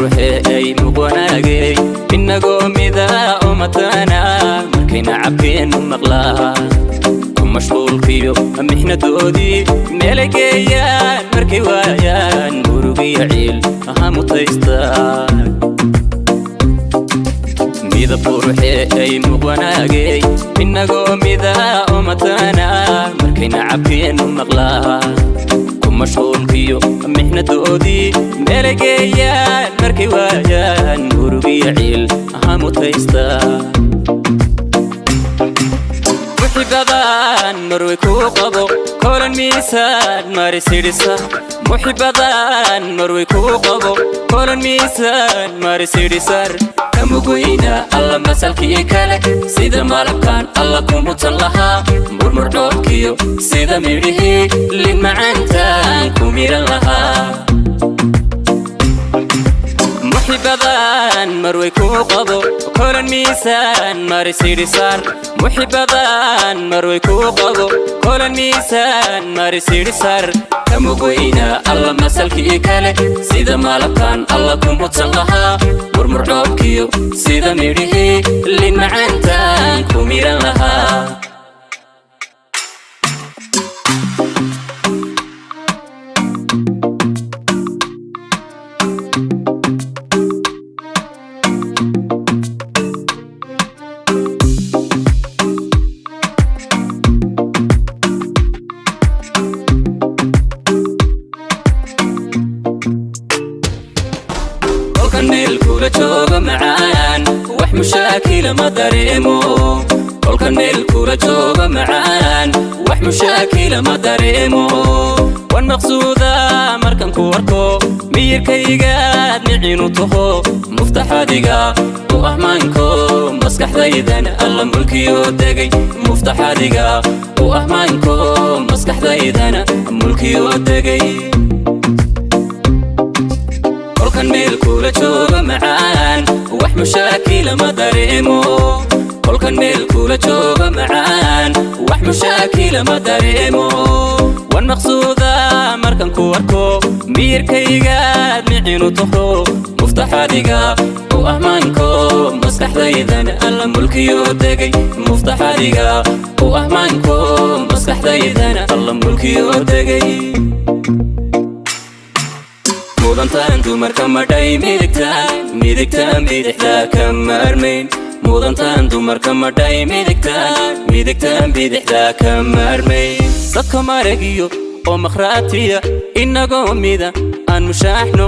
buruxey muqwanaagay inagoo mida umatana markayna cabkeenu maqlaa mashquulkiyo mixnadoodii meelay geeyaan markay waayaan murugiyo ciil aha mutaystaan mida buruxey muqwanaagay inagoo mida umatana markayna cabkeenu maqlaa mashquulkiyo mixnadoodii meelay geeyaan markay waayaan murugiyo ciil aha mutaystaan محبان مروي كوقبو كولن ميسان ماري سيريسا محبان مروي كوقبو كولن ميسان ماري سيريسار كمقوينا الله مسالكي كالك سيدا مالكان الله كوموتالها مرمر دوكيو سيدا ميريه لين معانتان كوميرا لها محبان مروي كوقبو كولن ميسان ماري سيريسار محبان مروي كوقبو كولن ميسان ماري سيريسار كمقوينا الله مسالكي كالك سيدا مالكان الله كوموتالها مرمر دوكيو سيدا ميريه لين معانتان كوميرا لها كل كورة جوجا معان وح مشاكل ما دريمو كل كورة جوجا معان وح مشاكل ما دريمو والمقصودة مركن كوركو مير كيجاد نعينو تهو مفتاح ديجا وأهمانكو مسكح ذيدن الله ملكيو دقي مفتاح ديجا وأهمانكو مسكح ذيدن ملكيو دقي كل كورة جوجا معان وح مشاكل ما دريمو كل كورة جوجا معان وح مشاكل ما دريمو والمقصودة مركن كوركو مير كيجاد نعينو تهو مفتاح ديجا وأهمانكو مسكح ذيدن الله ملكيو دقي مفتاح ديجا وأهمانكو مسكح ذيدن الله ملكيو دقي مودنتان dumarka madhay midigtaan bidixda ka maarmayn muddantaan dumarka madhay midigtaan bidixda ka maarmayn dadka maragiyo oo makhraatiya inagoo mida aan mushaaxno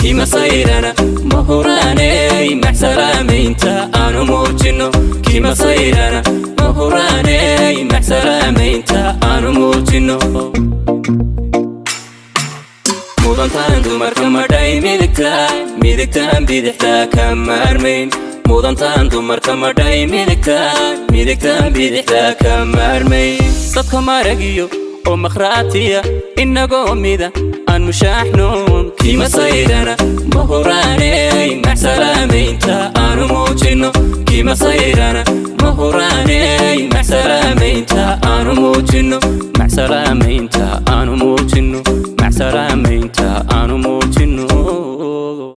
kima sayrana mahuraaney maxsalaamaynta aanu muujino kima sayrana mahuraaney maxsalaamaynta aanu muujino مودنتان dumarka madhay midigtaan bidixda ka maarmayn muddantaan dumarka madhay midigtaan bidixda ka maarmayn dadka maragiyo oo makhraatiya inagoo mida aan mushaaxno kima sayrana mahuraaney maxsalaamaynta aanu muujino kima sayrana mahuraaney maxsalaamaynta aanu muujino maxsalaamaynta aanu muujino